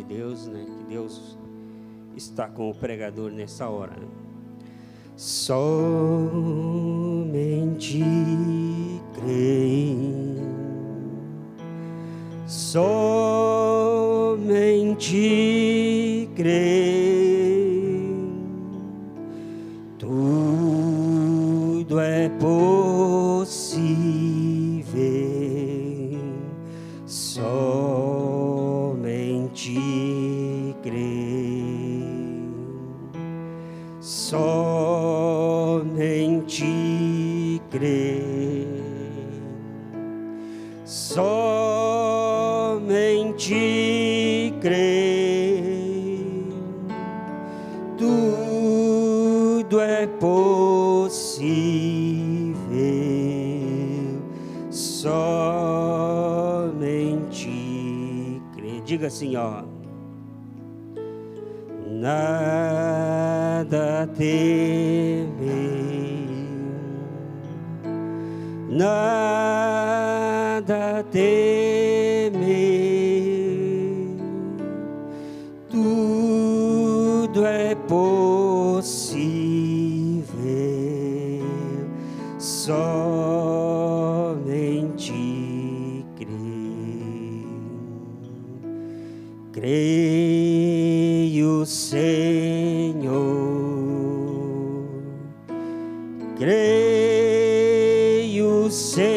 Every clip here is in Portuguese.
Deus, né? Que Deus está com o pregador nessa hora. Somente creio, somente creio, tudo é possível, somente creio, somente creio, somente creio, tudo é possível, somente creio. Diga assim, ó: nada temer, nada temer, tudo é possível, somente crer. Creio, Senhor, creio, Senhor,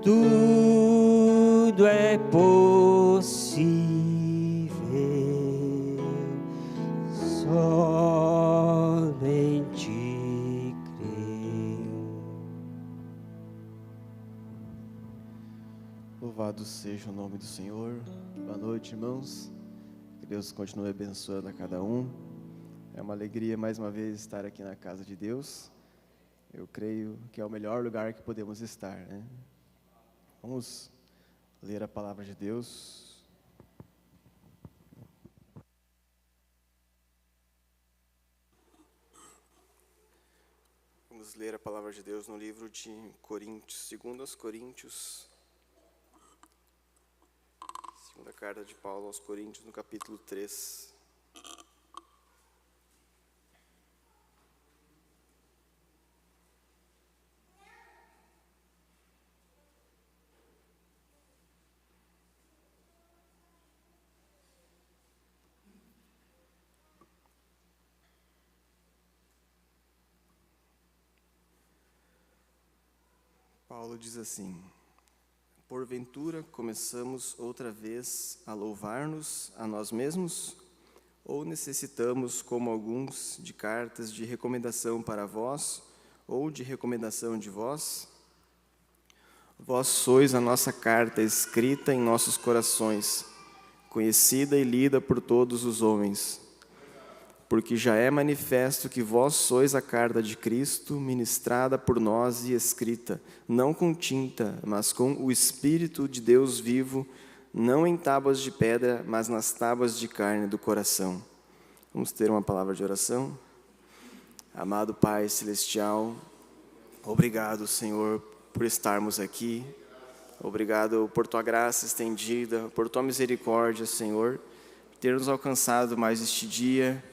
tudo é possível, somente creio. Louvado seja o nome do Senhor. Boa noite, irmãos. Que Deus continue abençoando a cada um. É uma alegria mais uma vez estar aqui na casa de Deus. Eu creio que é o melhor lugar que podemos estar, né? Vamos ler a palavra de Deus. Vamos ler a palavra de Deus no livro de Coríntios, 2 Coríntios, segunda carta de Paulo aos Coríntios, no capítulo 3. Paulo diz assim: porventura começamos outra vez a louvar-nos a nós mesmos? Ou necessitamos, como alguns, de cartas de recomendação para vós, ou de recomendação de vós? Vós sois a nossa carta escrita em nossos corações, conhecida e lida por todos os homens. Porque já é manifesto que vós sois a carta de Cristo, ministrada por nós e escrita, não com tinta, mas com o Espírito de Deus vivo, não em tábuas de pedra, mas nas tábuas de carne do coração. Vamos ter uma palavra de oração? Amado Pai Celestial, obrigado, Senhor, por estarmos aqui. Obrigado por Tua graça estendida, por Tua misericórdia, Senhor, por ter nos alcançado mais este dia,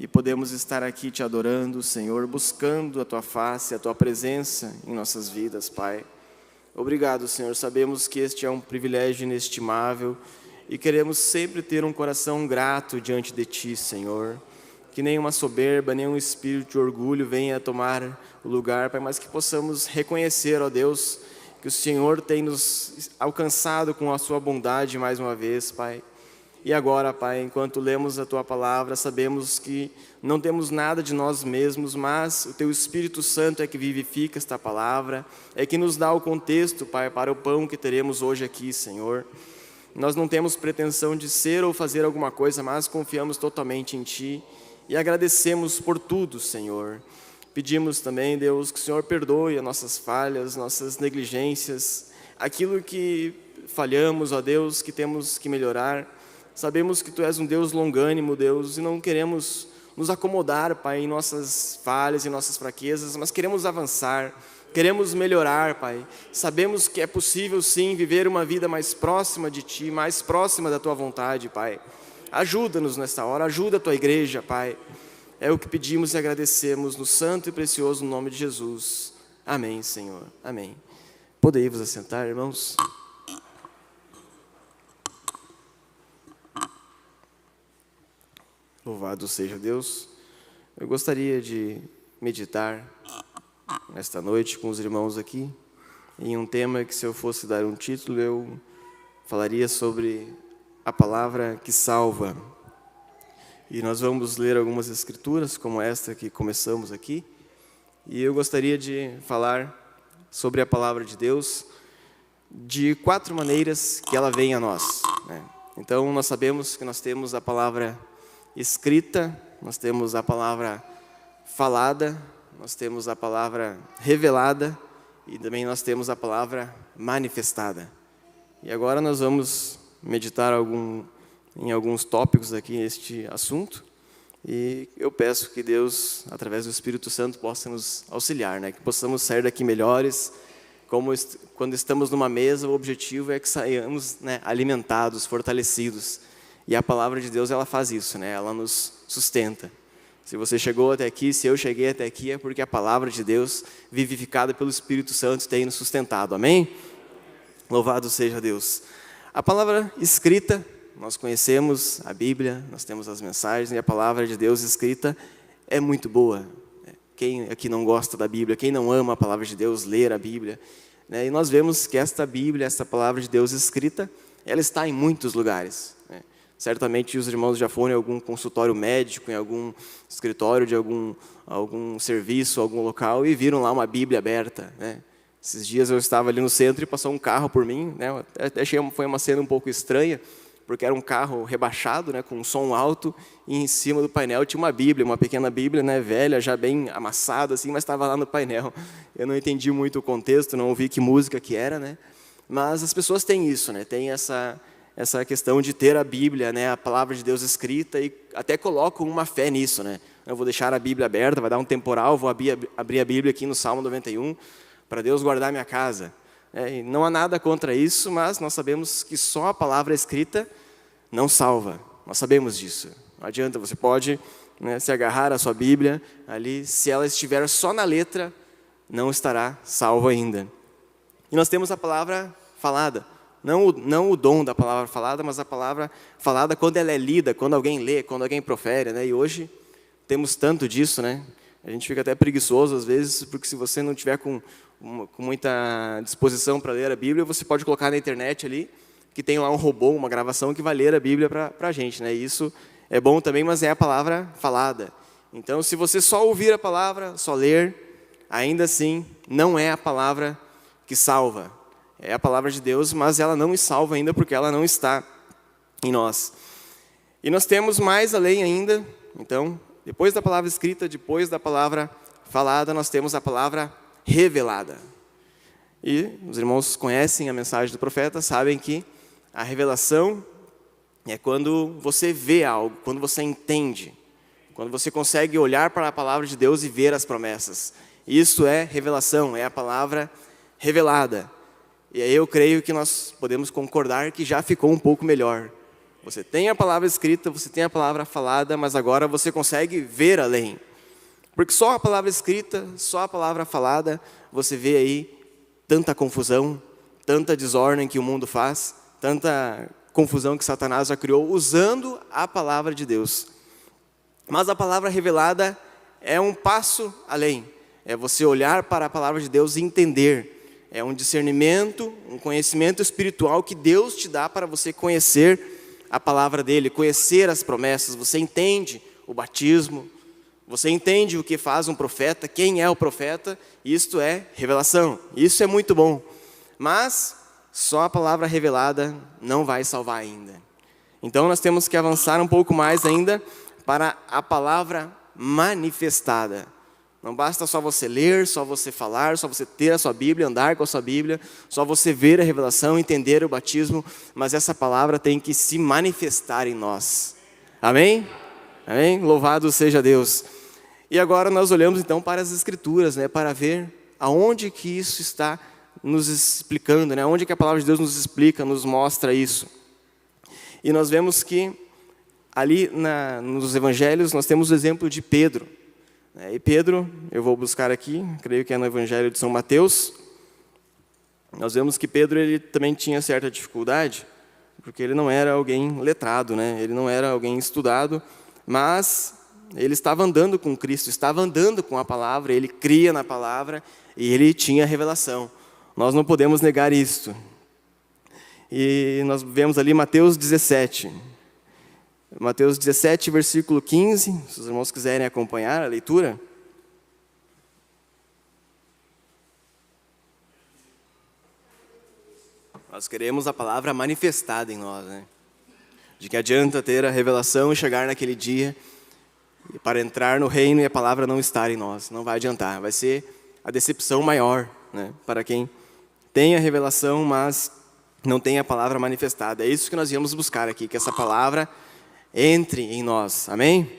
e podemos estar aqui Te adorando, Senhor, buscando a Tua face, a Tua presença em nossas vidas, Pai. Obrigado, Senhor, sabemos que este é um privilégio inestimável e queremos sempre ter um coração grato diante de Ti, Senhor. Que nenhuma soberba, nenhum espírito de orgulho venha tomar o lugar, Pai, mas que possamos reconhecer, ó Deus, que o Senhor tem nos alcançado com a Sua bondade mais uma vez, Pai. E agora, Pai, enquanto lemos a Tua palavra, sabemos que não temos nada de nós mesmos, mas o Teu Espírito Santo é que vivifica esta palavra, é que nos dá o contexto, Pai, para o pão que teremos hoje aqui, Senhor. Nós não temos pretensão de ser ou fazer alguma coisa, mas confiamos totalmente em Ti e agradecemos por tudo, Senhor. Pedimos também, Deus, que o Senhor perdoe as nossas falhas, nossas negligências, aquilo que falhamos, ó Deus, que temos que melhorar. Sabemos que Tu és um Deus longânimo, Deus, e não queremos nos acomodar, Pai, em nossas falhas e nossas fraquezas, mas queremos avançar, Queremos melhorar, Pai. Sabemos que é possível, sim, viver uma vida mais próxima de Ti, mais próxima da Tua vontade, Pai. Ajuda-nos nesta hora, ajuda a Tua igreja, Pai. É o que pedimos e agradecemos no santo e precioso nome de Jesus. Amém, Senhor. Amém. Podem vos assentar, irmãos? Louvado seja Deus. Eu gostaria de meditar nesta noite com os irmãos aqui em um tema que, se eu fosse dar um título, eu falaria sobre a palavra que salva. E nós vamos ler algumas escrituras, como esta que começamos aqui. E eu gostaria de falar sobre a palavra de Deus de 4 maneiras que ela vem a nós, né? Então, nós sabemos que nós temos a palavra escrita, nós temos a palavra falada, nós temos a palavra revelada e também nós temos a palavra manifestada. E agora nós vamos meditar em alguns tópicos aqui neste assunto. E eu peço que Deus, através do Espírito Santo, possa nos auxiliar, né? Que possamos sair daqui melhores. Quando estamos numa mesa, o objetivo é que saiamos, né, alimentados, fortalecidos. E a palavra de Deus, ela faz isso, né? Ela nos sustenta. Se você chegou até aqui, se eu cheguei até aqui, é porque a palavra de Deus, vivificada pelo Espírito Santo, tem nos sustentado. Amém? Louvado seja Deus. A palavra escrita, nós conhecemos a Bíblia, nós temos as mensagens, e a palavra de Deus escrita é muito boa. Quem aqui não gosta da Bíblia, quem não ama a palavra de Deus, ler a Bíblia, né? E nós vemos que esta Bíblia, esta palavra de Deus escrita, ela está em muitos lugares, né? Certamente os irmãos já foram em algum consultório médico, em algum escritório de algum serviço, algum local, e viram lá uma Bíblia aberta, né? Esses dias eu estava ali no centro e passou um carro por mim, né? Até achei foi uma cena um pouco estranha, porque era um carro rebaixado, né, com um som alto, e em cima do painel tinha uma Bíblia, uma pequena Bíblia, né, velha, já bem amassada, assim, mas estava lá no painel. Eu não entendi muito o contexto, não ouvi que música que era, né? Mas as pessoas têm isso, né? Tem essa questão de ter a Bíblia, né, a palavra de Deus escrita, e até colocam uma fé nisso, né? Eu vou deixar a Bíblia aberta, vai dar um temporal, vou abrir a Bíblia aqui no Salmo 91, para Deus guardar minha casa. E não há nada contra isso, mas nós sabemos que só a palavra escrita não salva. Nós sabemos disso. Não adianta, você pode, né, se agarrar à sua Bíblia ali, se ela estiver só na letra, não estará salvo ainda. E nós temos a palavra falada. Não o dom da palavra falada, mas a palavra falada quando ela é lida, quando alguém lê, quando alguém profere, né? E hoje temos tanto disso, né? A gente fica até preguiçoso às vezes, porque se você não tiver com muita disposição para ler a Bíblia, você pode colocar na internet ali, que tem lá um robô, uma gravação que vai ler a Bíblia para a gente, né? Isso é bom também, mas é a palavra falada. Então, se você só ouvir a palavra, só ler, ainda assim, não é a palavra que salva. É a palavra de Deus, mas ela não nos salva ainda porque ela não está em nós. E nós temos mais além ainda. Então, depois da palavra escrita, depois da palavra falada, nós temos a palavra revelada. E os irmãos conhecem a mensagem do profeta, sabem que a revelação é quando você vê algo, quando você entende, quando você consegue olhar para a palavra de Deus e ver as promessas. Isso é revelação, é a palavra revelada. E aí eu creio que nós podemos concordar que já ficou um pouco melhor. Você tem a palavra escrita, você tem a palavra falada, mas agora você consegue ver além. Porque só a palavra escrita, só a palavra falada, você vê aí tanta confusão, tanta desordem que o mundo faz, tanta confusão que Satanás já criou usando a palavra de Deus. Mas a palavra revelada é um passo além. É você olhar para a palavra de Deus e entender. É um discernimento, um conhecimento espiritual que Deus te dá para você conhecer a palavra dele, conhecer as promessas. Você entende o batismo, você entende o que faz um profeta, quem é o profeta. Isto é revelação, isso é muito bom. Mas só a palavra revelada não vai salvar ainda. Então nós temos que avançar um pouco mais ainda para a palavra manifestada. Não basta só você ler, só você falar, só você ter a sua Bíblia, andar com a sua Bíblia, só você ver a revelação, entender o batismo, mas essa palavra tem que se manifestar em nós. Amém? Amém? Louvado seja Deus. E agora nós olhamos então para as Escrituras, né, para ver aonde que isso está nos explicando, né? Onde que a palavra de Deus nos explica, nos mostra isso. E nós vemos que ali nos evangelhos nós temos o exemplo de Pedro. E Pedro, eu vou buscar aqui, creio que é no evangelho de São Mateus, nós vemos que Pedro ele também tinha certa dificuldade, porque ele não era alguém letrado, né? Ele não era alguém estudado, mas ele estava andando com Cristo, estava andando com a palavra, ele cria na palavra e ele tinha revelação. Nós não podemos negar isto. E nós vemos ali Mateus 17. Mateus 17, versículo 15, se os irmãos quiserem acompanhar a leitura. Nós queremos a palavra manifestada em nós, né? De que adianta ter a revelação e chegar naquele dia para entrar no reino e a palavra não estar em nós. Não vai adiantar, vai ser a decepção maior, né? Para quem tem a revelação, mas não tem a palavra manifestada. É isso que nós viemos buscar aqui, que essa palavra entre em nós, amém?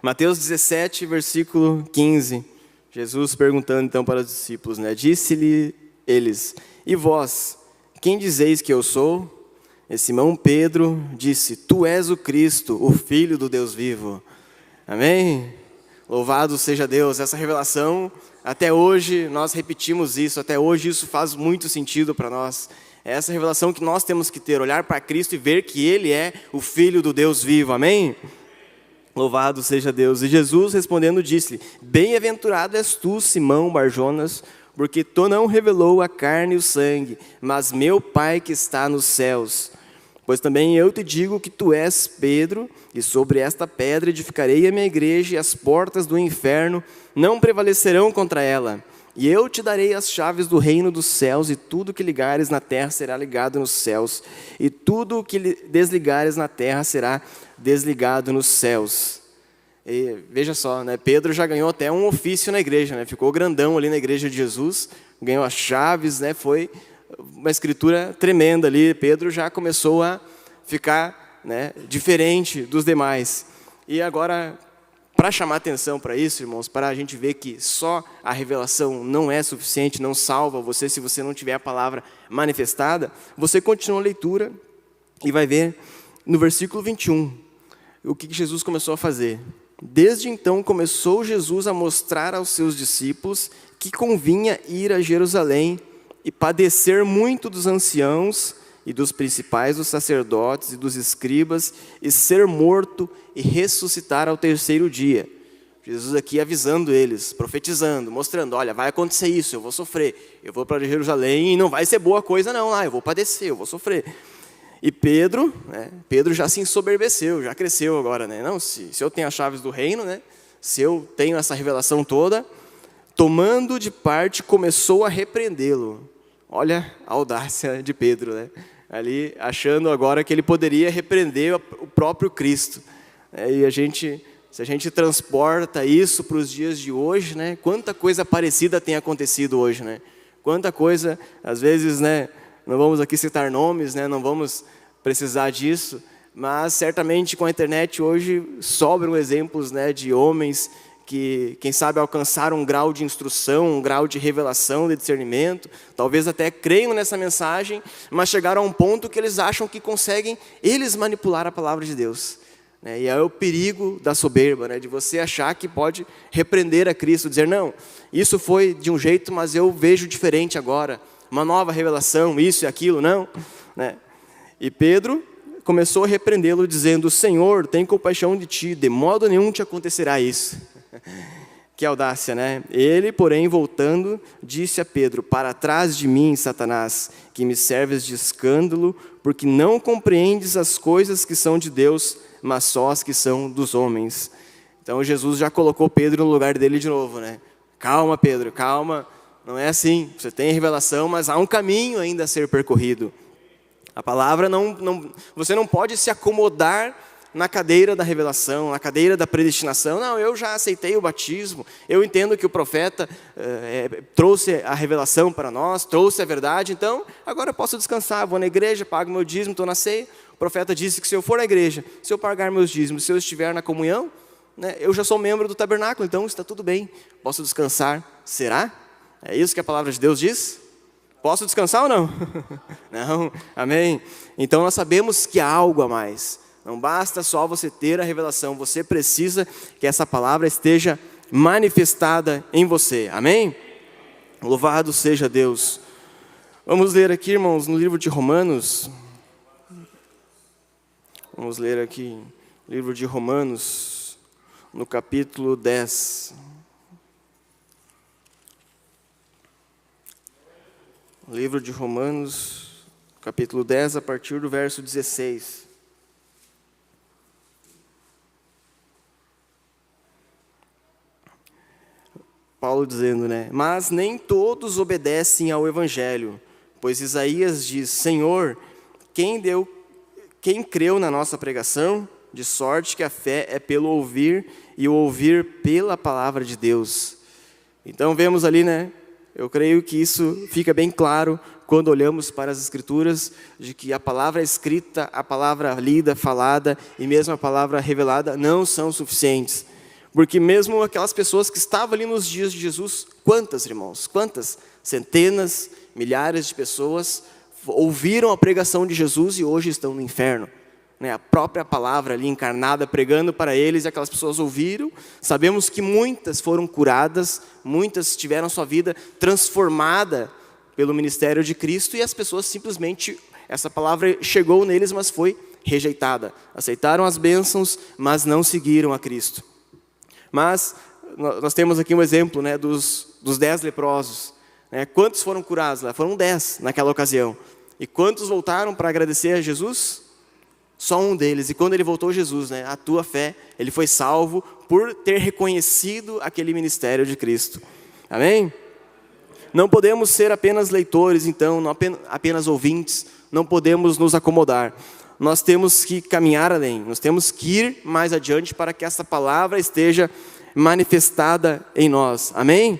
Mateus 17, versículo 15, Jesus perguntando então para os discípulos, né? Disse-lhe eles, e vós, quem dizeis que eu sou? E Simão Pedro disse, tu és o Cristo, o Filho do Deus vivo, amém? Louvado seja Deus, essa revelação, até hoje nós repetimos isso, até hoje isso faz muito sentido para nós. É essa revelação que nós temos que ter, olhar para Cristo e ver que Ele é o Filho do Deus vivo, amém? Louvado seja Deus. E Jesus respondendo disse-lhe, bem-aventurado és tu, Simão Barjonas, porque tu não revelou a carne e o sangue, mas meu Pai que está nos céus. Pois também eu te digo que tu és Pedro, e sobre esta pedra edificarei a minha igreja, e as portas do inferno não prevalecerão contra ela. E eu te darei as chaves do reino dos céus, e tudo que ligares na terra será ligado nos céus, e tudo que desligares na terra será desligado nos céus. E veja só, né? Pedro já ganhou até um ofício na igreja, né? Ficou grandão ali na igreja de Jesus, ganhou as chaves, né? Foi uma escritura tremenda ali. Pedro já começou a ficar, né, diferente dos demais. E agora, para chamar atenção para isso, irmãos, para a gente ver que só a revelação não é suficiente, não salva você se você não tiver a palavra manifestada, você continua a leitura e vai ver no versículo 21 o que Jesus começou a fazer. Desde então começou Jesus a mostrar aos seus discípulos que convinha ir a Jerusalém e padecer muito dos anciãos e dos principais dos sacerdotes e dos escribas, e ser morto e ressuscitar ao terceiro dia. Jesus aqui avisando eles, profetizando, mostrando, olha, vai acontecer isso, eu vou sofrer, eu vou para Jerusalém e não vai ser boa coisa não lá, eu vou padecer, eu vou sofrer. E Pedro, né, Pedro já se ensoberbeceu, já cresceu agora, né? Não, se eu tenho as chaves do reino, né, se eu tenho essa revelação toda, tomando de parte, começou a repreendê-lo. Olha a audácia de Pedro, né? Ali achando agora que ele poderia repreender o próprio Cristo. E se a gente transporta isso para os dias de hoje, né? Quanta coisa parecida tem acontecido hoje, né? Quanta coisa, às vezes, né? Não vamos aqui citar nomes, né? Não vamos precisar disso, mas certamente com a internet hoje sobram exemplos, né, de homens que, quem sabe, alcançaram um grau de instrução, um grau de revelação, de discernimento, talvez até creiam nessa mensagem, mas chegaram a um ponto que eles acham que conseguem eles manipular a palavra de Deus. E é o perigo da soberba, né? De você achar que pode repreender a Cristo, dizer, não, isso foi de um jeito, mas eu vejo diferente agora, uma nova revelação, isso e aquilo, não. E Pedro começou a repreendê-lo, dizendo, Senhor, tem compaixão de ti, de modo nenhum te acontecerá isso. Que audácia, né? Ele, porém, voltando, disse a Pedro, para trás de mim, Satanás, que me serves de escândalo, porque não compreendes as coisas que são de Deus, mas só as que são dos homens. Então Jesus já colocou Pedro no lugar dele de novo, né? Calma, Pedro, calma, não é assim, você tem revelação, mas há um caminho ainda a ser percorrido. A palavra você não pode se acomodar na cadeira da revelação, na cadeira da predestinação. Não, eu já aceitei o batismo, eu entendo que o profeta trouxe a revelação para nós, trouxe a verdade, então agora eu posso descansar, vou na igreja, pago meu dízimo, estou na ceia. O profeta disse que se eu for à igreja, se eu pagar meus dízimos, se eu estiver na comunhão, né, eu já sou membro do tabernáculo, então está tudo bem, posso descansar. Será? É isso que a palavra de Deus diz? Posso descansar ou não? Não, amém? Então nós sabemos que há algo a mais. Não basta só você ter a revelação, você precisa que essa palavra esteja manifestada em você, amém? Louvado seja Deus. Vamos ler aqui, irmãos, no livro de Romanos. Vamos ler aqui, livro de Romanos, no capítulo 10. Livro de Romanos, capítulo 10, a partir do verso 16. Paulo dizendo, né? Mas nem todos obedecem ao Evangelho, pois Isaías diz, Senhor, quem creu na nossa pregação? De sorte que a fé é pelo ouvir, e o ouvir pela palavra de Deus. Então vemos ali, né? Eu creio que isso fica bem claro quando olhamos para as Escrituras, de que a palavra escrita, a palavra lida, falada e mesmo a palavra revelada não são suficientes. Porque mesmo aquelas pessoas que estavam ali nos dias de Jesus, quantas, irmãos? Quantas? Centenas, milhares de pessoas ouviram a pregação de Jesus e hoje estão no inferno. A própria palavra ali encarnada, pregando para eles, e aquelas pessoas ouviram. Sabemos que muitas foram curadas, muitas tiveram sua vida transformada pelo ministério de Cristo, e as pessoas simplesmente, essa palavra chegou neles, mas foi rejeitada. Aceitaram as bênçãos, mas não seguiram a Cristo. Mas nós temos aqui um exemplo, né, dos 10 leprosos. Quantos foram curados lá? Foram 10 naquela ocasião. E quantos voltaram para agradecer a Jesus? Só um deles. E quando ele voltou, Jesus, né, a tua fé, ele foi salvo por ter reconhecido aquele ministério de Cristo. Amém? Não podemos ser apenas leitores, então, não apenas ouvintes, não podemos nos acomodar. Nós temos que caminhar além, nós temos que ir mais adiante para que essa palavra esteja manifestada em nós. Amém?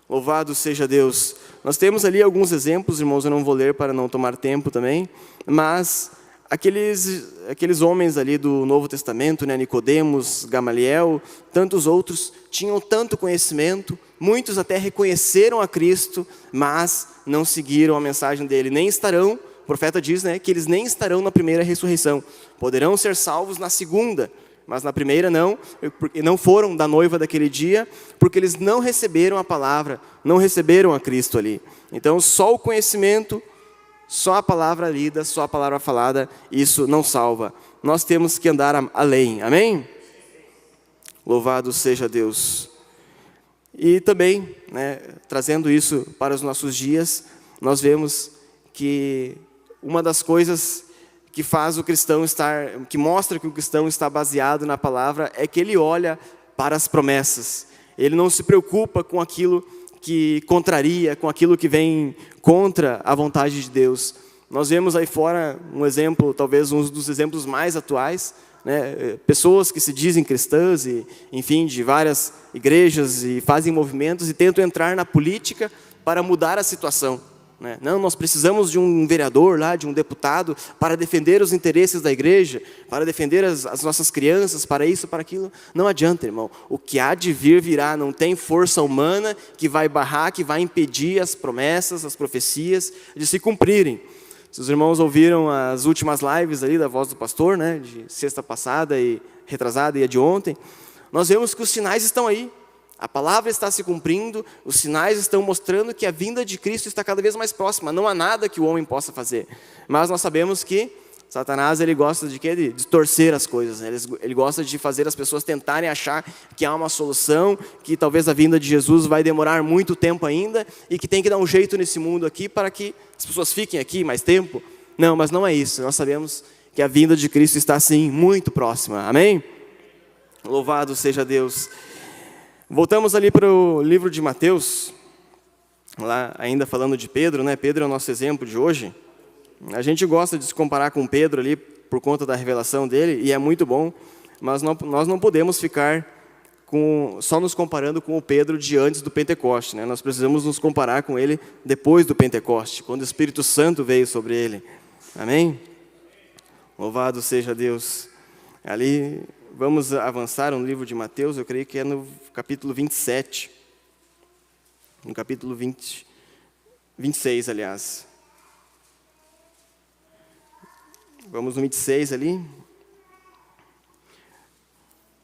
Louvado seja Deus. Nós temos ali alguns exemplos, irmãos, eu não vou ler para não tomar tempo também, mas aqueles homens ali do Novo Testamento, né, Nicodemos, Gamaliel, tantos outros, tinham tanto conhecimento, muitos até reconheceram a Cristo, mas não seguiram a mensagem dele, nem estarão. O profeta diz, né, que eles nem estarão na primeira ressurreição. Poderão ser salvos na segunda, mas na primeira não, porque não foram da noiva daquele dia, porque eles não receberam a palavra, não receberam a Cristo ali. Então, só o conhecimento, só a palavra lida, só a palavra falada, isso não salva. Nós temos que andar além. Amém? Louvado seja Deus. E também, né, trazendo isso para os nossos dias, nós vemos que uma das coisas que faz o cristão que mostra que o cristão está baseado na palavra, é que ele olha para as promessas. Ele não se preocupa com aquilo que contraria, com aquilo que vem contra a vontade de Deus. Nós vemos aí fora um exemplo, talvez um dos exemplos mais atuais, né? Pessoas que se dizem cristãs, e, enfim, de várias igrejas, e fazem movimentos e tentam entrar na política para mudar a situação. Não, nós precisamos de um vereador lá, de um deputado, para defender os interesses da igreja, para defender as nossas crianças, para isso, para aquilo. Não adianta, irmão. O que há de vir, virá. Não tem força humana que vai barrar, que vai impedir as promessas, as profecias de se cumprirem. Se os irmãos ouviram as últimas lives ali da Voz do Pastor, né, de sexta passada e retrasada e a de ontem, nós vemos que os sinais estão aí. A palavra está se cumprindo, os sinais estão mostrando que a vinda de Cristo está cada vez mais próxima. Não há nada que o homem possa fazer. Mas nós sabemos que Satanás, ele gosta de quê? De torcer as coisas. Né? Ele gosta de fazer as pessoas tentarem achar que há uma solução, que talvez a vinda de Jesus vai demorar muito tempo ainda, e que tem que dar um jeito nesse mundo aqui para que as pessoas fiquem aqui mais tempo. Não, mas não é isso. Nós sabemos que a vinda de Cristo está, sim, muito próxima. Amém? Louvado seja Deus. Voltamos ali para o livro de Mateus, lá ainda falando de Pedro, né? Pedro é o nosso exemplo de hoje. A gente gosta de se comparar com Pedro ali por conta da revelação dele, e é muito bom, mas nós não podemos ficar só nos comparando com o Pedro de antes do Pentecoste, né? Nós precisamos nos comparar com ele depois do Pentecoste, quando o Espírito Santo veio sobre ele. Amém? Louvado seja Deus. Ali, vamos avançar no livro de Mateus, eu creio que é no capítulo 27. no capítulo 26, aliás. Vamos no 26 ali.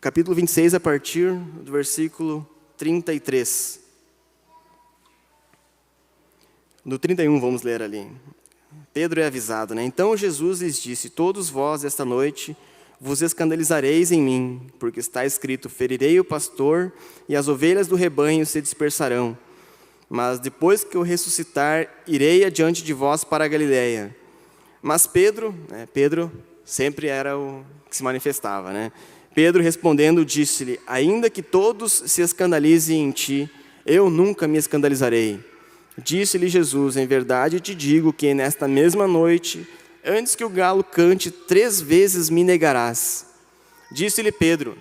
Capítulo 26, a partir do versículo 33. No 31 vamos ler ali. Pedro é avisado, né? Então Jesus lhes disse: todos vós esta noite vos escandalizareis em mim, porque está escrito: ferirei o pastor e as ovelhas do rebanho se dispersarão. Mas depois que eu ressuscitar, irei adiante de vós para a Galiléia. Mas Pedro sempre era o que se manifestava, né? Pedro respondendo disse-lhe: ainda que todos se escandalizem em ti, eu nunca me escandalizarei. Disse-lhe Jesus: em verdade te digo que nesta mesma noite, antes que o galo cante, 3 vezes me negarás. Disse-lhe Pedro: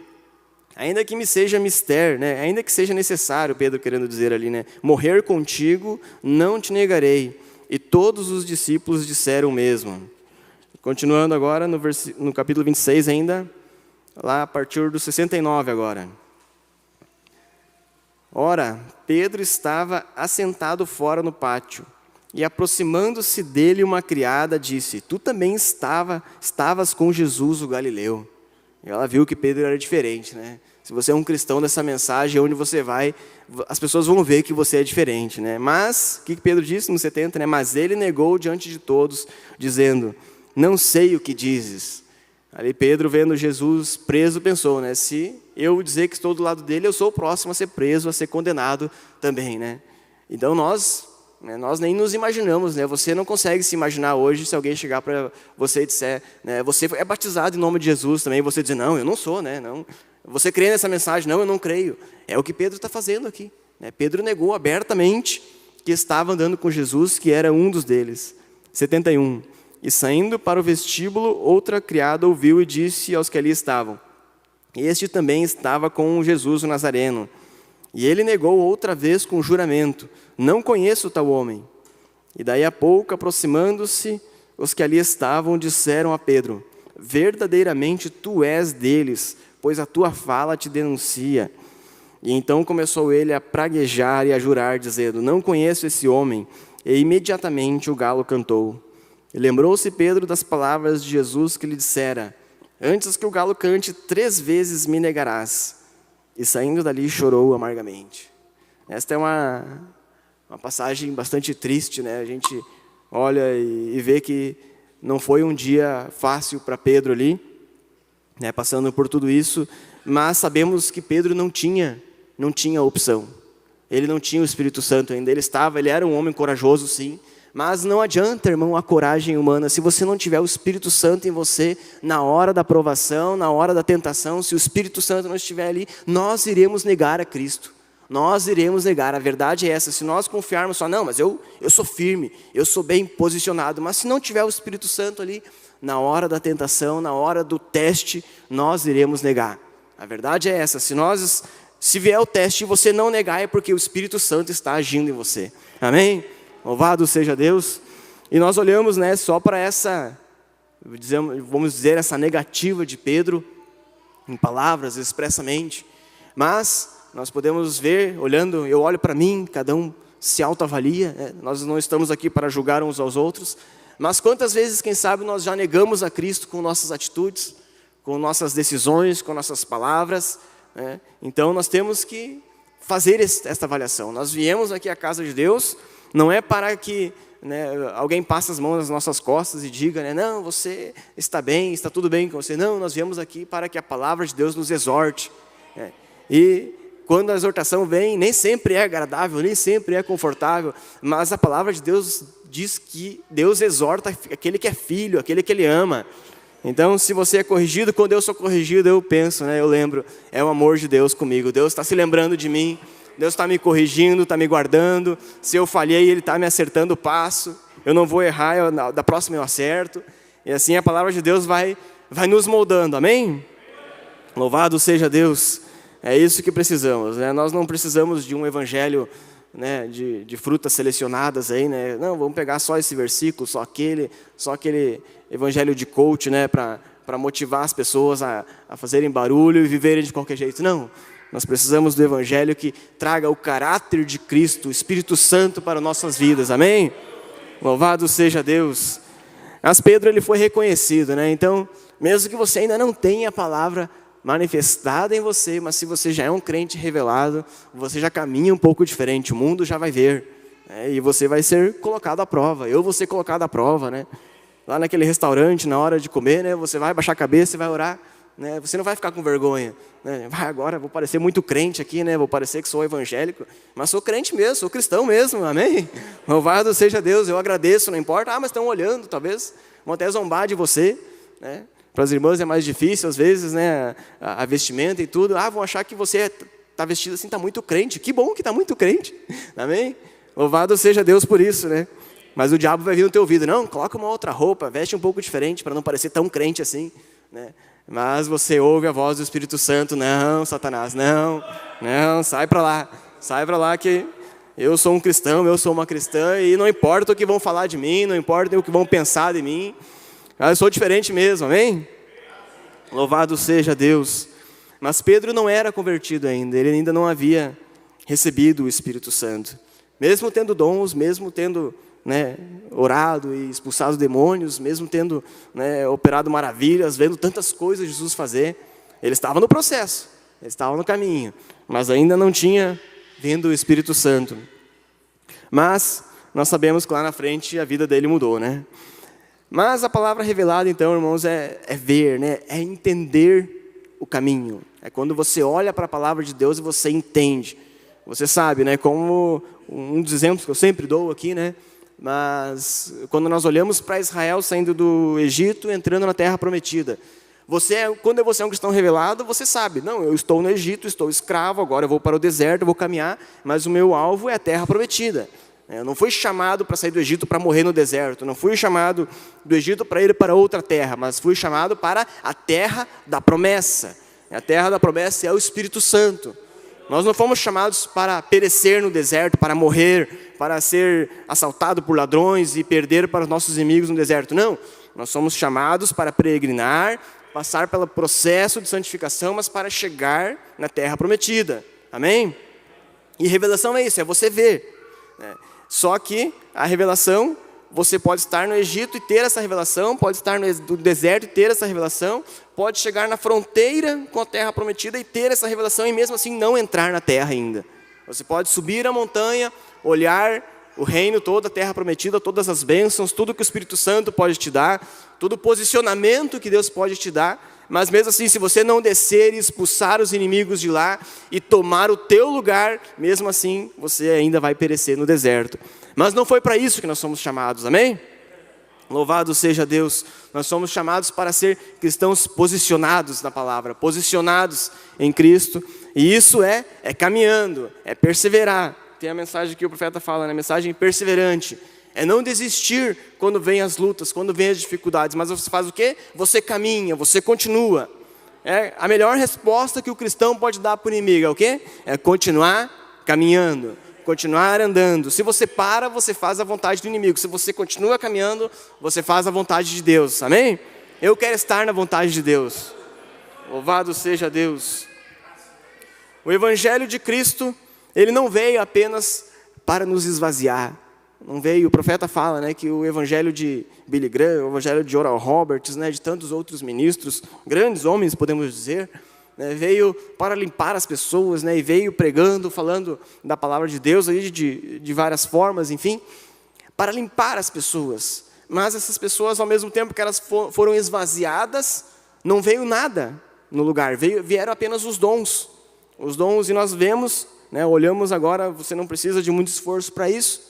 ainda que me seja mister, né? Ainda que seja necessário, Pedro querendo dizer ali, né? morrer contigo, não te negarei. E todos os discípulos disseram o mesmo. Continuando agora no capítulo 26 ainda, lá a partir do 69 agora. Ora, Pedro estava assentado fora no pátio, e aproximando-se dele uma criada disse: tu também estavas com Jesus o Galileu. E ela viu que Pedro era diferente, né? Se você é um cristão dessa mensagem, onde você vai, as pessoas vão ver que você é diferente, né? Mas, o que Pedro disse no 70, né? Mas ele negou diante de todos, dizendo: não sei o que dizes. Ali Pedro, vendo Jesus preso, pensou, né? Se eu dizer que estou do lado dele, eu sou o próximo a ser preso, a ser condenado também, né? Então nós nem nos imaginamos, né? Você não consegue se imaginar hoje se alguém chegar para você e disser, né? Você é batizado em nome de Jesus também, você dizer: não, eu não sou, né? Não. Você crê nessa mensagem? Não, eu não creio. É o que Pedro está fazendo aqui, né? Pedro negou abertamente que estava andando com Jesus, que era um dos deles. 71. E saindo para o vestíbulo, outra criada ouviu e disse aos que ali estavam: este também estava com Jesus o Nazareno. E ele negou outra vez com juramento: não conheço tal homem. E daí a pouco, aproximando-se, os que ali estavam disseram a Pedro: verdadeiramente tu és deles, pois a tua fala te denuncia. E então começou ele a praguejar e a jurar, dizendo: não conheço esse homem. E imediatamente o galo cantou. E lembrou-se Pedro das palavras de Jesus que lhe dissera: antes que o galo cante, 3 vezes me negarás. E saindo dali chorou amargamente. Esta é uma passagem bastante triste, né? A gente olha e vê que não foi um dia fácil para Pedro ali, né? Passando por tudo isso, mas sabemos que Pedro não tinha opção. Ele não tinha o Espírito Santo ainda. Ele era um homem corajoso, sim. Mas não adianta, irmão, a coragem humana. Se você não tiver o Espírito Santo em você, na hora da provação, na hora da tentação, se o Espírito Santo não estiver ali, nós iremos negar a Cristo. Nós iremos negar. A verdade é essa. Se nós confiarmos só, não, mas eu sou firme, eu sou bem posicionado. Mas se não tiver o Espírito Santo ali, na hora da tentação, na hora do teste, nós iremos negar. A verdade é essa. Se vier o teste e você não negar, é porque o Espírito Santo está agindo em você. Amém? Louvado seja Deus. E nós olhamos, né, só para essa, vamos dizer, essa negativa de Pedro, em palavras, expressamente. Mas nós podemos ver, olhando, eu olho para mim, cada um se autoavalia, né? Nós não estamos aqui para julgar uns aos outros. Mas quantas vezes, quem sabe, nós já negamos a Cristo com nossas atitudes, com nossas decisões, com nossas palavras, né? Então nós temos que fazer esta avaliação. Nós viemos aqui à casa de Deus, não é para que, né, alguém passe as mãos nas nossas costas e diga, né, não, você está bem, está tudo bem com você. Não, nós viemos aqui para que a palavra de Deus nos exorte. Né? E quando a exortação vem, nem sempre é agradável, nem sempre é confortável, mas a palavra de Deus diz que Deus exorta aquele que é filho, aquele que Ele ama. Então, se você é corrigido, quando eu sou corrigido, eu penso, né, eu lembro, é o amor de Deus comigo. Deus está se lembrando de mim. Deus está me corrigindo, está me guardando. Se eu falhei, Ele está me acertando o passo. Eu não vou errar, da próxima eu acerto. E assim a palavra de Deus vai nos moldando, amém? Louvado seja Deus. É isso que precisamos, né? Nós não precisamos de um evangelho, né, de frutas selecionadas aí, né? Não, vamos pegar só esse versículo, só aquele evangelho de coach, né, para motivar as pessoas a fazerem barulho e viverem de qualquer jeito. Não. Nós precisamos do Evangelho que traga o caráter de Cristo, o Espírito Santo para nossas vidas, amém? Louvado seja Deus. Mas Pedro, ele foi reconhecido, né? Então, mesmo que você ainda não tenha a palavra manifestada em você, mas se você já é um crente revelado, você já caminha um pouco diferente, o mundo já vai ver, né? E você vai ser colocado à prova, eu vou ser colocado à prova, né? Lá naquele restaurante, na hora de comer, né? Você vai baixar a cabeça e vai orar, né? Você não vai ficar com vergonha, né? Vai agora, vou parecer muito crente aqui, né? Vou parecer que sou evangélico, mas sou crente mesmo, sou cristão mesmo, amém? Louvado seja Deus, eu agradeço, não importa, mas estão olhando, talvez vão até zombar de você, né? Para as irmãs é mais difícil às vezes, né? A vestimenta e tudo, vão achar que você está vestido assim, está muito crente, que bom que está muito crente, amém? Louvado seja Deus por isso, né? Mas o diabo vai vir no teu ouvido, não, coloca uma outra roupa, veste um pouco diferente para não parecer tão crente assim, né? Mas você ouve a voz do Espírito Santo, não, Satanás, não, sai para lá que eu sou um cristão, eu sou uma cristã e não importa o que vão falar de mim, não importa o que vão pensar de mim, eu sou diferente mesmo, amém? Louvado seja Deus. Mas Pedro não era convertido ainda, ele ainda não havia recebido o Espírito Santo. Mesmo tendo dons, mesmo tendo, né, orado e expulsado demônios, mesmo tendo, né, operado maravilhas, vendo tantas coisas Jesus fazer, ele estava no processo, ele estava no caminho, mas ainda não tinha vindo o Espírito Santo. Mas nós sabemos que lá na frente a vida dele mudou, né? Mas a palavra revelada, então, irmãos, é ver, né? É entender o caminho. É quando você olha para a palavra de Deus e você entende. Você sabe, né? Como um dos exemplos que eu sempre dou aqui, né? Mas quando nós olhamos para Israel saindo do Egito, entrando na Terra Prometida, quando você é um cristão revelado, você sabe, não, eu estou no Egito, estou escravo, agora eu vou para o deserto, eu vou caminhar, mas o meu alvo é a Terra Prometida. Eu não fui chamado para sair do Egito para morrer no deserto, não fui chamado do Egito para ir para outra terra, mas fui chamado para a terra da promessa. A terra da promessa é o Espírito Santo. Nós não fomos chamados para perecer no deserto, para morrer, para ser assaltado por ladrões e perder para os nossos inimigos no deserto. Não, nós somos chamados para peregrinar, passar pelo processo de santificação, mas para chegar na terra prometida. Amém? E revelação é isso, é você ver. Só que a revelação, você pode estar no Egito e ter essa revelação, pode estar no deserto e ter essa revelação, pode chegar na fronteira com a terra prometida e ter essa revelação e mesmo assim não entrar na terra ainda. Você pode subir a montanha, olhar o reino todo, a terra prometida, todas as bênçãos, tudo que o Espírito Santo pode te dar, todo o posicionamento que Deus pode te dar, mas mesmo assim, se você não descer e expulsar os inimigos de lá e tomar o teu lugar, mesmo assim, você ainda vai perecer no deserto. Mas não foi para isso que nós somos chamados, amém? Louvado seja Deus, nós somos chamados para ser cristãos posicionados na palavra, posicionados em Cristo, e isso é caminhando, é perseverar. Tem a mensagem que o profeta fala, né? Mensagem perseverante. É não desistir quando vem as lutas, quando vem as dificuldades, mas você faz o quê? Você caminha, você continua. A melhor resposta que o cristão pode dar para o inimigo é o quê? É continuar caminhando, continuar andando. Se você para, você faz a vontade do inimigo. Se você continua caminhando, você faz a vontade de Deus. Amém? Eu quero estar na vontade de Deus. Louvado seja Deus. O Evangelho de Cristo, ele não veio apenas para nos esvaziar. Não veio, o profeta fala, né, que o evangelho de Billy Graham, o evangelho de Oral Roberts, né, de tantos outros ministros, grandes homens, podemos dizer, né, veio para limpar as pessoas, né, e veio pregando, falando da palavra de Deus aí de várias formas, enfim, para limpar as pessoas. Mas essas pessoas, ao mesmo tempo que elas foram esvaziadas, não veio nada no lugar, vieram apenas os dons. Os dons, e nós vemos, né, olhamos agora, você não precisa de muito esforço para isso,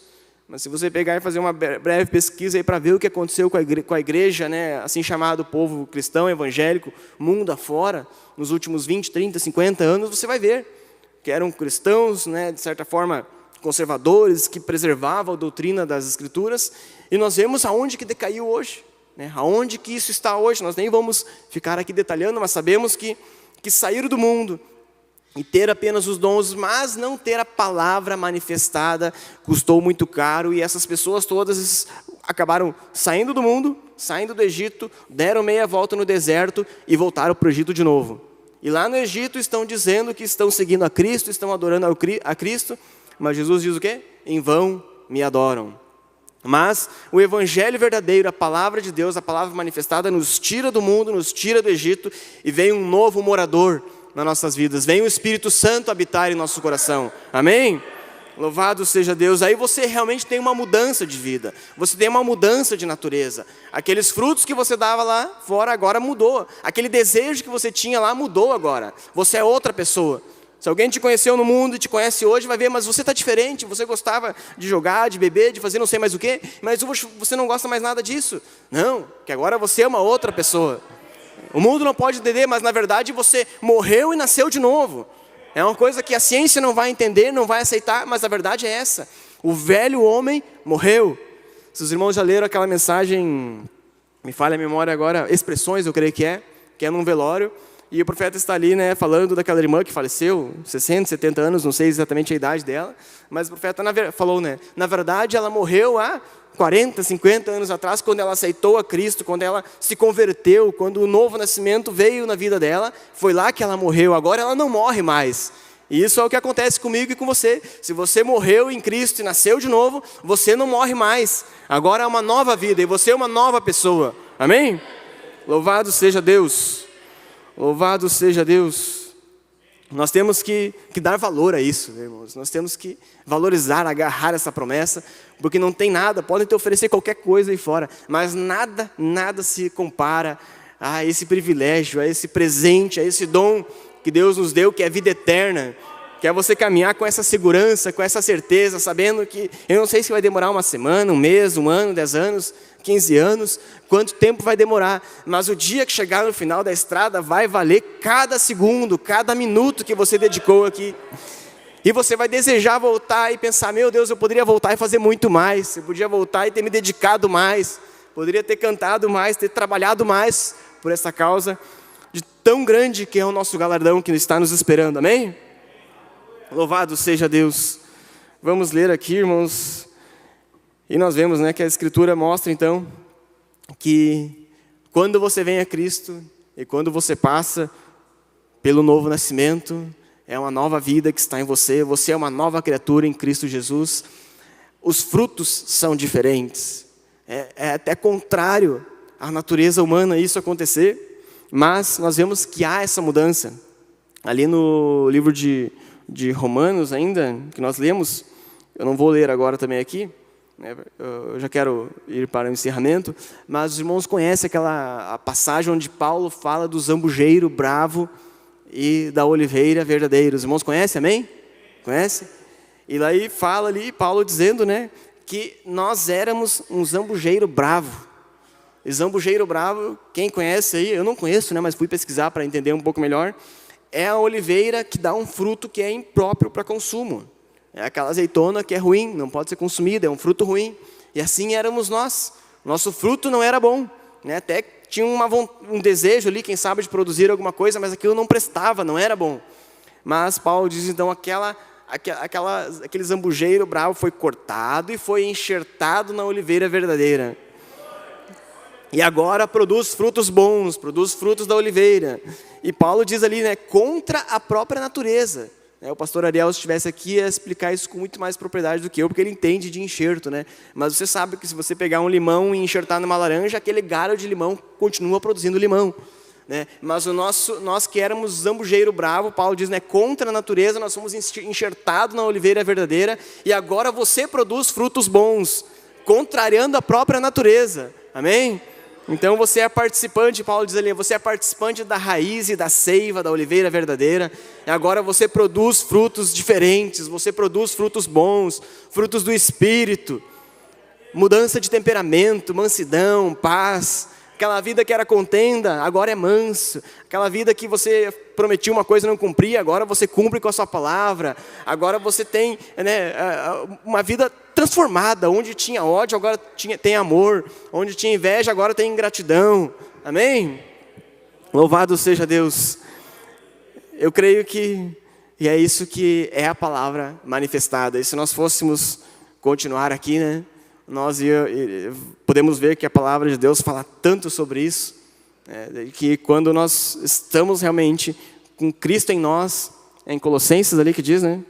mas se você pegar e fazer uma breve pesquisa aí para ver o que aconteceu com a igreja, né, assim chamado povo cristão, evangélico, mundo afora, nos últimos 20, 30, 50 anos, você vai ver que eram cristãos, né, de certa forma, conservadores, que preservavam a doutrina das Escrituras, e nós vemos aonde que decaiu hoje, né, aonde que isso está hoje. Nós nem vamos ficar aqui detalhando, mas sabemos que saíram do mundo, e ter apenas os dons, mas não ter a palavra manifestada, custou muito caro, e essas pessoas todas acabaram saindo do mundo, saindo do Egito, deram meia volta no deserto e voltaram para o Egito de novo. E lá no Egito estão dizendo que estão seguindo a Cristo, estão adorando a Cristo, mas Jesus diz o quê? Em vão me adoram. Mas o evangelho verdadeiro, a palavra de Deus, a palavra manifestada, nos tira do mundo, nos tira do Egito, e vem um novo morador nas nossas vidas, vem o Espírito Santo habitar em nosso coração, amém? Louvado seja Deus. Aí você realmente tem uma mudança de vida, você tem uma mudança de natureza. Aqueles frutos que você dava lá fora agora mudou, aquele desejo que você tinha lá mudou agora, você é outra pessoa. Se alguém te conheceu no mundo e te conhece hoje, vai ver, mas você está diferente, você gostava de jogar, de beber, de fazer não sei mais o quê, mas você não gosta mais nada disso. Não, que agora você é uma outra pessoa. O mundo não pode entender, mas na verdade você morreu e nasceu de novo. É uma coisa que a ciência não vai entender, não vai aceitar, mas a verdade é essa. O velho homem morreu. Se os irmãos já leram aquela mensagem, me falha a memória agora, Expressões, eu creio que é num velório, e o profeta está ali, né, falando daquela irmã que faleceu, 60, 70 anos, não sei exatamente a idade dela, mas o profeta falou, né, na verdade ela morreu há 40, 50 anos atrás, quando ela aceitou a Cristo, quando ela se converteu, quando o novo nascimento veio na vida dela, foi lá que ela morreu, agora ela não morre mais. E isso é o que acontece comigo e com você. Se você morreu em Cristo e nasceu de novo, você não morre mais. Agora é uma nova vida e você é uma nova pessoa. Amém? Louvado seja Deus. Louvado seja Deus. Nós temos que dar valor a isso, irmãos. Nós temos que valorizar, agarrar essa promessa, porque não tem nada, podem te oferecer qualquer coisa aí fora, mas nada se compara a esse privilégio, a esse presente, a esse dom que Deus nos deu, que é a vida eterna, que é você caminhar com essa segurança, com essa certeza, sabendo que, eu não sei se vai demorar uma semana, um mês, um ano, 10 anos, 15 anos, quanto tempo vai demorar, mas o dia que chegar no final da estrada vai valer cada segundo, cada minuto que você dedicou aqui. E você vai desejar voltar e pensar, meu Deus, eu poderia voltar e fazer muito mais, eu podia voltar e ter me dedicado mais, poderia ter cantado mais, ter trabalhado mais por essa causa, de tão grande que é o nosso galardão que está nos esperando, amém? Louvado seja Deus. Vamos ler aqui, irmãos, e nós vemos, né, que a Escritura mostra então, que quando você vem a Cristo, e quando você passa pelo novo nascimento, é uma nova vida que está em você, você é uma nova criatura em Cristo Jesus, os frutos são diferentes, é até contrário à natureza humana isso acontecer, mas nós vemos que há essa mudança. Ali no livro de Romanos ainda, que nós lemos, eu não vou ler agora também aqui, né, eu já quero ir para o encerramento, mas os irmãos conhecem a passagem onde Paulo fala do zambujeiro bravo e da oliveira verdadeira. Os irmãos conhecem, amém? Conhecem? E daí fala ali, Paulo dizendo, né, que nós éramos um zambujeiro bravo. E zambujeiro bravo, quem conhece aí, eu não conheço, né, mas fui pesquisar para entender um pouco melhor, é a oliveira que dá um fruto que é impróprio para consumo. É aquela azeitona que é ruim, não pode ser consumida, é um fruto ruim. E assim éramos nós. Nosso fruto não era bom, né? Até tinha um desejo ali, quem sabe, de produzir alguma coisa, mas aquilo não prestava, não era bom. Mas Paulo diz então, aquele zambujeiro bravo foi cortado e foi enxertado na oliveira verdadeira. E agora produz frutos bons, produz frutos da oliveira. E Paulo diz ali, né, contra a própria natureza. O pastor Ariel, se estivesse aqui, ia explicar isso com muito mais propriedade do que eu, porque ele entende de enxerto, né? Mas você sabe que se você pegar um limão e enxertar numa laranja, aquele galho de limão continua produzindo limão, né? Mas nós que éramos zambujeiro bravo, Paulo diz, né, contra a natureza, nós somos enxertados na oliveira verdadeira, e agora você produz frutos bons, contrariando a própria natureza, amém? Então você é participante, Paulo diz ali, você é participante da raiz e da seiva da oliveira verdadeira, e agora você produz frutos diferentes, você produz frutos bons, frutos do Espírito, mudança de temperamento, mansidão, paz. Aquela vida que era contenda, agora é manso. Aquela vida que você prometia uma coisa e não cumpria, agora você cumpre com a sua palavra. Agora você tem, né, uma vida transformada. Onde tinha ódio, agora tem amor. Onde tinha inveja, agora tem gratidão. Amém? Louvado seja Deus. Eu creio que, e é isso que é a palavra manifestada. E se nós fôssemos continuar aqui, né? Nós podemos ver que a palavra de Deus fala tanto sobre isso, que quando nós estamos realmente com Cristo em nós, em Colossenses ali que diz, né?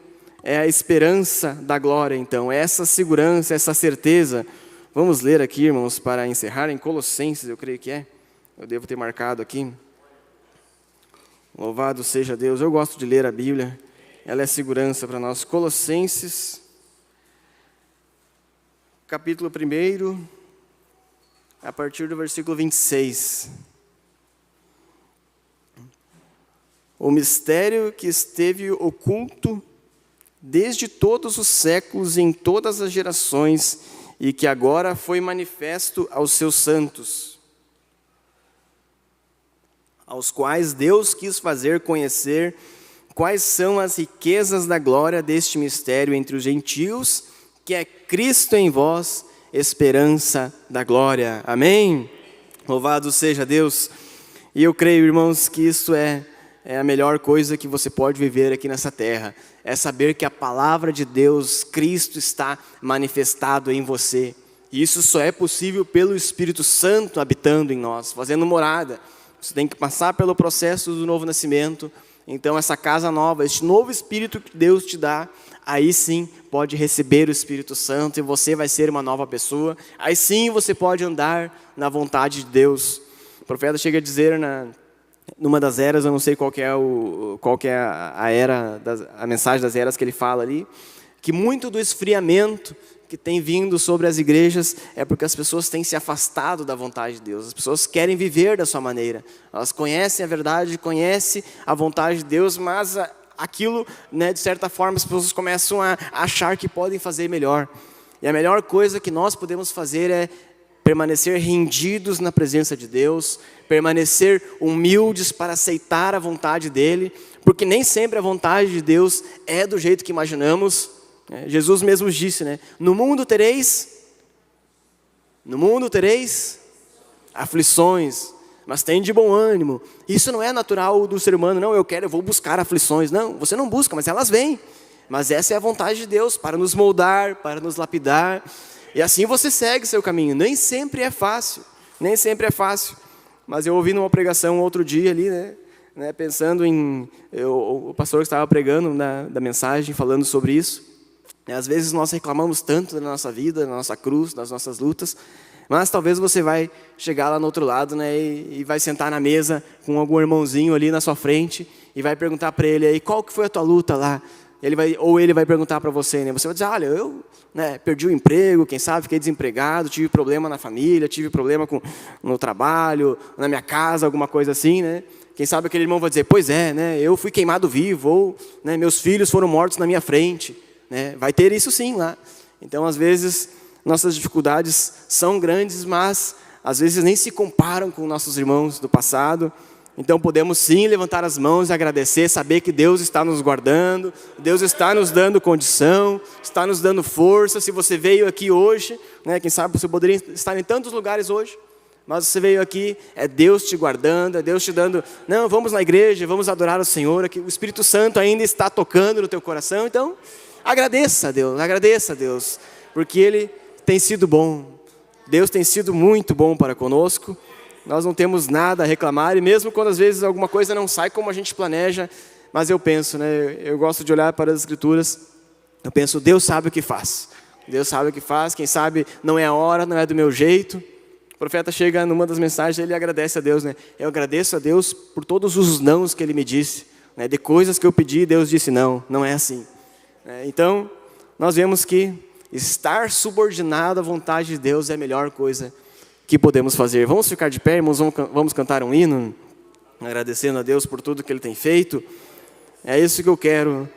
É a esperança da glória, então, essa segurança, essa certeza. Vamos ler aqui, irmãos, para encerrar, em Colossenses, eu creio que é. Eu devo ter marcado aqui. Louvado seja Deus. Eu gosto de ler a Bíblia. Ela é segurança para nós. Colossenses, capítulo 1, a partir do versículo 26. O mistério que esteve oculto desde todos os séculos e em todas as gerações, e que agora foi manifesto aos seus santos, aos quais Deus quis fazer conhecer quais são as riquezas da glória deste mistério entre os gentios, que é Cristo em vós, esperança da glória. Amém? Louvado seja Deus. E eu creio, irmãos, que isso é a melhor coisa que você pode viver aqui nessa terra. É saber que a palavra de Deus, Cristo, está manifestado em você. E isso só é possível pelo Espírito Santo habitando em nós, fazendo morada. Você tem que passar pelo processo do novo nascimento. Então essa casa nova, este novo Espírito que Deus te dá, aí sim pode receber o Espírito Santo e você vai ser uma nova pessoa. Aí sim você pode andar na vontade de Deus. O profeta chega a dizer numa das eras, eu não sei qual que é a era, a mensagem das eras que ele fala ali, que muito do esfriamento que tem vindo sobre as igrejas é porque as pessoas têm se afastado da vontade de Deus. As pessoas querem viver da sua maneira. Elas conhecem a verdade, conhecem a vontade de Deus, mas aquilo, né, de certa forma, as pessoas começam a achar que podem fazer melhor. E a melhor coisa que nós podemos fazer é permanecer rendidos na presença de Deus, permanecer humildes para aceitar a vontade dEle, porque nem sempre a vontade de Deus é do jeito que imaginamos. Jesus mesmo disse, né? No mundo tereis aflições, mas tem de bom ânimo. Isso não é natural do ser humano, não, eu vou buscar aflições. Não, você não busca, mas elas vêm. Mas essa é a vontade de Deus, para nos moldar, para nos lapidar. E assim você segue seu caminho. Nem sempre é fácil, Mas eu ouvi numa pregação outro dia ali, né, pensando o pastor que estava pregando da mensagem, falando sobre isso. Às vezes nós reclamamos tanto da nossa vida, da nossa cruz, das nossas lutas, mas talvez você vai chegar lá no outro lado, né, e vai sentar na mesa com algum irmãozinho ali na sua frente e vai perguntar para ele aí, qual que foi a tua luta lá? Ele vai perguntar para você, né? Você vai dizer, olha, eu, né, perdi o emprego, quem sabe fiquei desempregado, tive problema na família, tive problema no trabalho, na minha casa, alguma coisa assim, né? Quem sabe aquele irmão vai dizer, pois é, né, eu fui queimado vivo, ou, né, meus filhos foram mortos na minha frente, né? Vai ter isso sim lá. Então, às vezes, nossas dificuldades são grandes, mas às vezes nem se comparam com nossos irmãos do passado. Então podemos sim levantar as mãos e agradecer, saber que Deus está nos guardando, Deus está nos dando condição, está nos dando força. Se você veio aqui hoje, né, quem sabe você poderia estar em tantos lugares hoje, mas você veio aqui, é Deus te guardando, é Deus te dando, não, vamos na igreja, vamos adorar o Senhor, aqui, o Espírito Santo ainda está tocando no teu coração. Então agradeça a Deus, porque Ele tem sido bom, Deus tem sido muito bom para conosco. Nós não temos nada a reclamar, e mesmo quando às vezes alguma coisa não sai como a gente planeja, mas eu penso, né, eu gosto de olhar para as Escrituras, eu penso, Deus sabe o que faz, quem sabe não é a hora, não é do meu jeito. O profeta chega numa das mensagens, ele agradece a Deus, né, eu agradeço a Deus por todos os nãos que Ele me disse, né, de coisas que eu pedi, Deus disse não, não é assim. Então, nós vemos que estar subordinado à vontade de Deus é a melhor coisa que podemos fazer. Vamos ficar de pé, irmãos, vamos cantar um hino, agradecendo a Deus por tudo que Ele tem feito. É isso que eu quero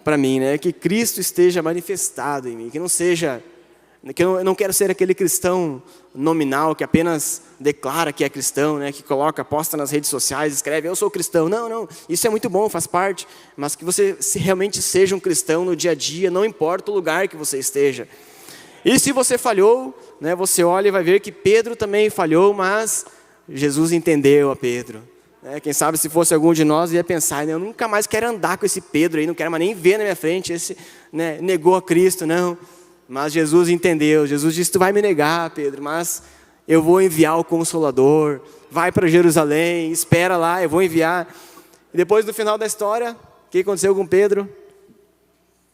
para mim, né? Que Cristo esteja manifestado em mim, que eu não quero ser aquele cristão nominal que apenas declara que é cristão, né? Que posta nas redes sociais, escreve, eu sou cristão. Não, isso é muito bom, faz parte, mas que você realmente seja um cristão no dia a dia, não importa o lugar que você esteja. E se você falhou, né, você olha e vai ver que Pedro também falhou, mas Jesus entendeu a Pedro. Quem sabe se fosse algum de nós ia pensar, eu nunca mais quero andar com esse Pedro aí, não quero mais nem ver na minha frente, esse, né, negou a Cristo, não. Mas Jesus entendeu, Jesus disse, tu vai me negar, Pedro, mas eu vou enviar o Consolador, vai para Jerusalém, espera lá, eu vou enviar. E depois, no final da história, o que aconteceu com Pedro?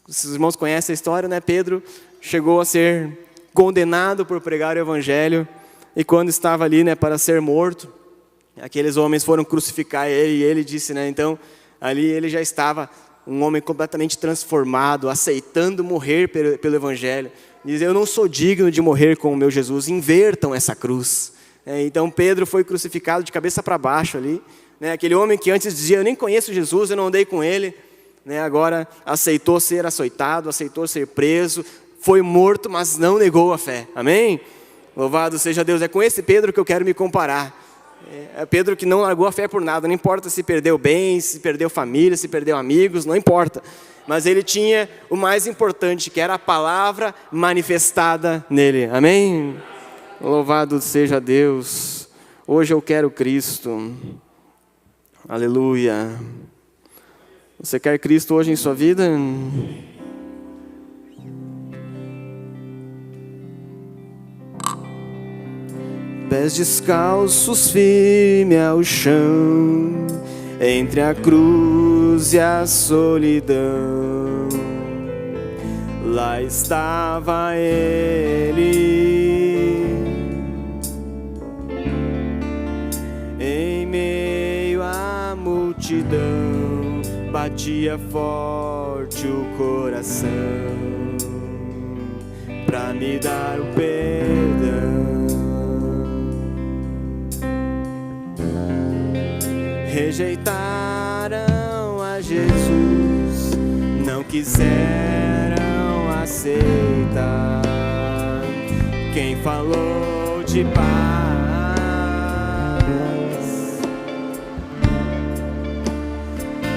Os irmãos conhecem a história, né? Pedro chegou a ser condenado por pregar o evangelho. E quando estava ali, né, para ser morto, aqueles homens foram crucificar ele. E ele disse, né? Então, ali ele já estava um homem completamente transformado, aceitando morrer pelo evangelho. Diz, eu não sou digno de morrer com o meu Jesus, invertam essa cruz. Então Pedro foi crucificado de cabeça para baixo ali. Aquele homem que antes dizia, eu nem conheço Jesus, eu não andei com ele. Agora aceitou ser açoitado, aceitou ser preso, foi morto, mas não negou a fé. Amém? Louvado seja Deus. É com esse Pedro que eu quero me comparar. É Pedro que não largou a fé por nada, não importa se perdeu bens, se perdeu família, se perdeu amigos, não importa. Mas ele tinha o mais importante, que era a palavra manifestada nele. Amém? Louvado seja Deus. Hoje eu quero Cristo. Aleluia. Você quer Cristo hoje em sua vida? Pés descalços, firme ao chão, entre a cruz e a solidão. Lá estava ele, em meio à multidão, batia forte o coração, pra me dar o perdão. Rejeitaram a Jesus, não quiseram aceitar. Quem falou de paz,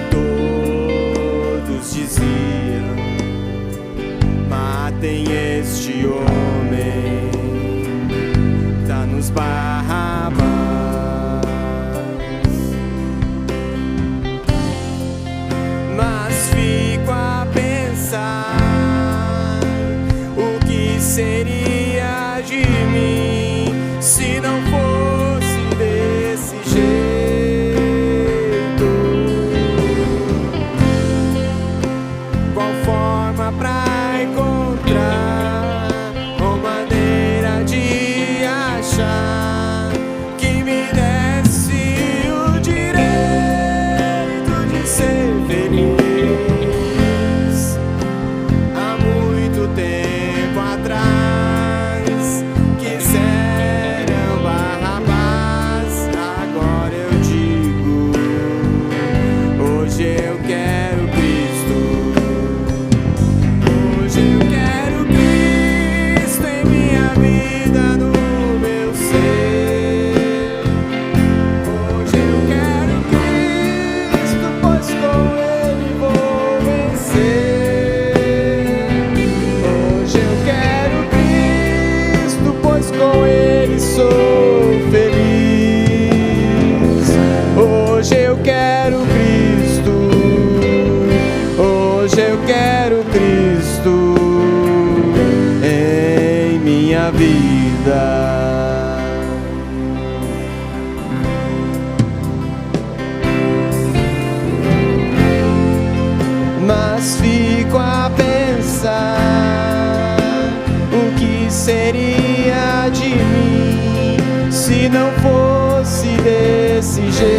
todos diziam, matem este homem, dá-nos Barrabás. Fico a pensar o que seria de mim se não fosse desse jeito. Qual forma pra encontrar uma maneira de achar que me desse o direito de ser feliz? Mas fico a pensar o que seria de mim se não fosse desse jeito.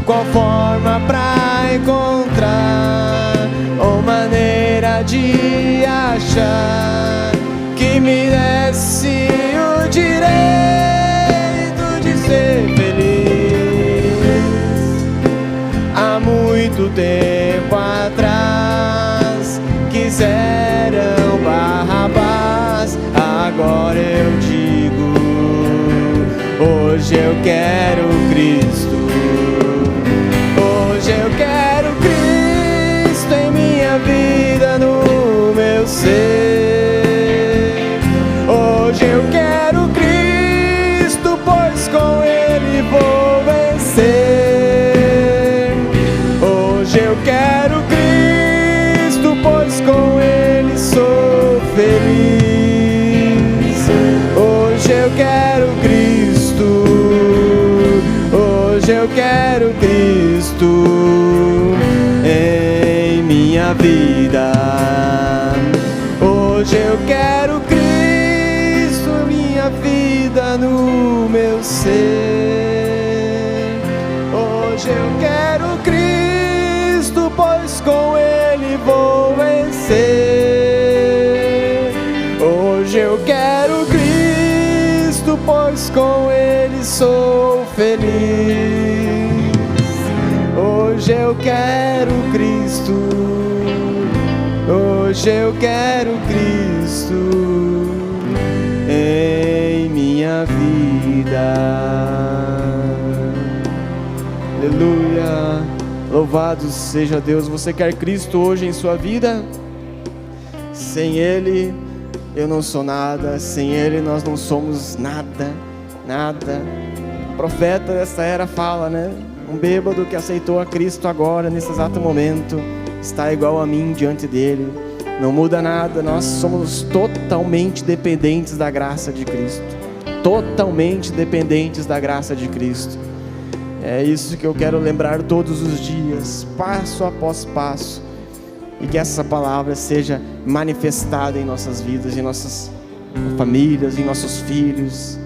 Qual forma pra encontrar ou maneira de achar que me desse o direito de ser feliz? Há muito tempo atrás quiseram Barrabás, agora eu digo, hoje eu quero Cristo. Hoje eu quero Cristo em minha vida, no meu ser. Hoje eu quero Cristo, pois com Ele vou vencer. Hoje eu quero Cristo, pois com Ele sou feliz. Hoje eu quero Cristo. minha vida. Hoje eu quero Cristo, minha vida no meu ser. Hoje eu quero Cristo, pois com Ele vou vencer. Hoje eu quero Cristo, pois com Ele sou feliz. Hoje eu quero Cristo, hoje eu quero Cristo em minha vida. Aleluia, louvado seja Deus. Você quer Cristo hoje em sua vida? Sem Ele eu não sou nada, sem Ele nós não somos nada, nada. O profeta dessa era fala, né? Um bêbado que aceitou a Cristo agora, nesse exato momento, está igual a mim diante dele. Não muda nada, nós somos totalmente dependentes da graça de Cristo. Totalmente dependentes da graça de Cristo. É isso que eu quero lembrar todos os dias, passo após passo. E que essa palavra seja manifestada em nossas vidas, em nossas famílias, em nossos filhos.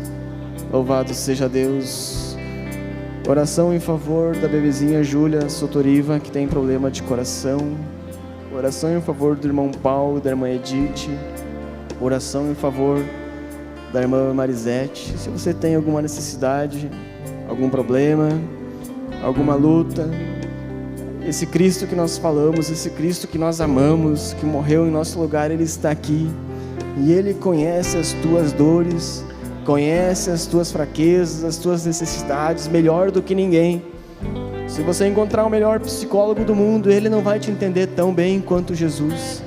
Louvado seja Deus. Oração em favor da bebezinha Júlia Sotoriva, que tem problema de coração. Oração em favor do irmão Paulo, da irmã Edith. Oração em favor da irmã Marisete. Se você tem alguma necessidade, algum problema, alguma luta, esse Cristo que nós falamos, esse Cristo que nós amamos, que morreu em nosso lugar, Ele está aqui. E Ele conhece as tuas dores, conhece as tuas fraquezas, as tuas necessidades melhor do que ninguém. Se você encontrar o melhor psicólogo do mundo, ele não vai te entender tão bem quanto Jesus.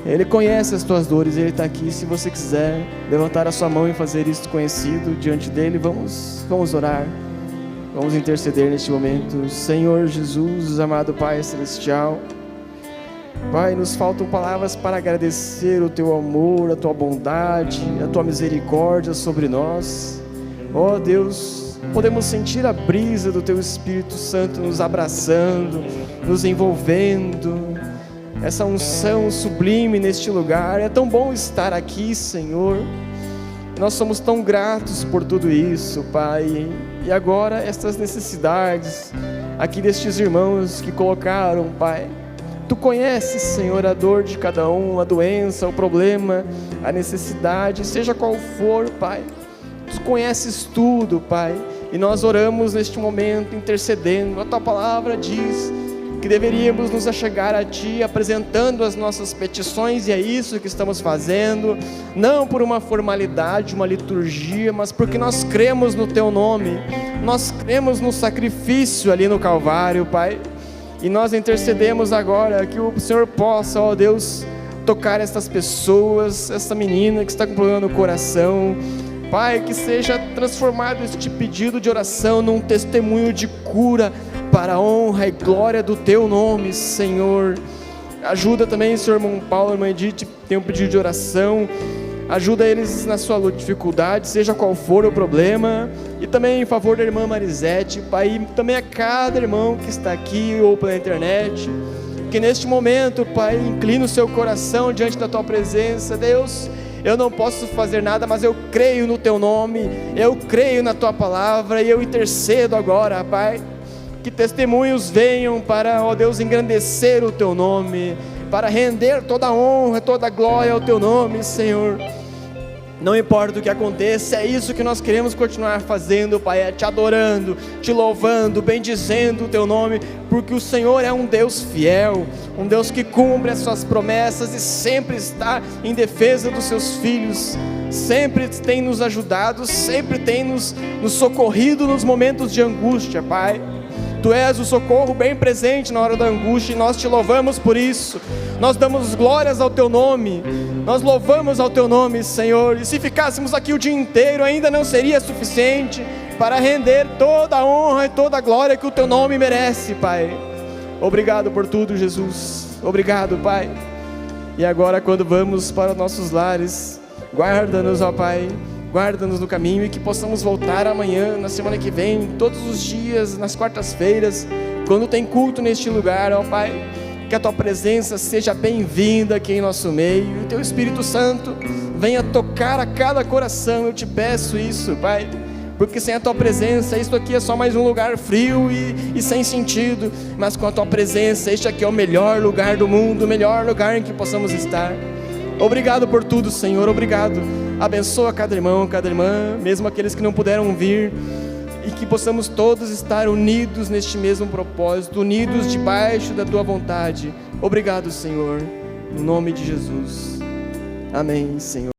Ele conhece as tuas dores, Ele está aqui. Se você quiser levantar a sua mão e fazer isto conhecido diante dEle, vamos orar, vamos interceder neste momento. Senhor Jesus, amado Pai Celestial, Pai, nos faltam palavras para agradecer o Teu amor, a Tua bondade, a Tua misericórdia sobre nós. Ó Deus, podemos sentir a brisa do Teu Espírito Santo nos abraçando, nos envolvendo, essa unção sublime neste lugar. É tão bom estar aqui, Senhor. Nós somos tão gratos por tudo isso, Pai. E agora estas necessidades aqui destes irmãos que colocaram, Pai, Tu conheces, Senhor, a dor de cada um, a doença, o problema, a necessidade, seja qual for, Pai. Tu conheces tudo, Pai. E nós oramos neste momento, intercedendo. A Tua palavra diz que deveríamos nos achegar a Ti, apresentando as nossas petições, e é isso que estamos fazendo, não por uma formalidade, uma liturgia, mas porque nós cremos no Teu nome, nós cremos no sacrifício ali no Calvário, Pai. E nós intercedemos agora que o Senhor possa, ó Deus, tocar estas pessoas, essa menina que está com problema no coração, Pai, que seja transformado este pedido de oração num testemunho de cura para a honra e glória do Teu nome, Senhor. Ajuda também, Senhor, irmão Paulo, irmã Edith, tem um pedido de oração. Ajuda eles na sua dificuldade, seja qual for o problema. E também em favor da irmã Marisete, Pai, e também a cada irmão que está aqui ou pela internet, que neste momento, Pai, inclina o seu coração diante da Tua presença. Deus, eu não posso fazer nada, mas eu creio no Teu nome, eu creio na Tua palavra, e eu intercedo agora, Pai, que testemunhos venham para, ó Deus, engrandecer o Teu nome, para render toda a honra, toda a glória ao Teu nome, Senhor. Não importa o que aconteça, é isso que nós queremos continuar fazendo, Pai, é Te adorando, Te louvando, bendizendo o Teu nome, porque o Senhor é um Deus fiel, um Deus que cumpre as Suas promessas e sempre está em defesa dos Seus filhos, sempre tem nos ajudado, sempre tem nos socorrido nos momentos de angústia, Pai. Tu és o socorro bem presente na hora da angústia, e nós Te louvamos por isso. Nós damos glórias ao Teu nome, nós louvamos ao Teu nome, Senhor. E se ficássemos aqui o dia inteiro, ainda não seria suficiente para render toda a honra e toda a glória que o Teu nome merece, Pai. Obrigado por tudo, Jesus. Obrigado, Pai. E agora, quando vamos para os nossos lares, guarda-nos, ó Pai, guarda-nos no caminho, e que possamos voltar amanhã, na semana que vem, todos os dias, nas quartas-feiras, quando tem culto neste lugar, ó Pai, que a Tua presença seja bem-vinda aqui em nosso meio, e o Teu Espírito Santo venha tocar a cada coração. Eu te peço isso, Pai, porque sem a Tua presença, isso aqui é só mais um lugar frio e sem sentido, mas com a Tua presença, este aqui é o melhor lugar do mundo, o melhor lugar em que possamos estar. Obrigado por tudo, Senhor, obrigado. Abençoa cada irmão, cada irmã, mesmo aqueles que não puderam vir, e que possamos todos estar unidos neste mesmo propósito, unidos debaixo da Tua vontade. Obrigado, Senhor, no nome de Jesus. Amém, Senhor.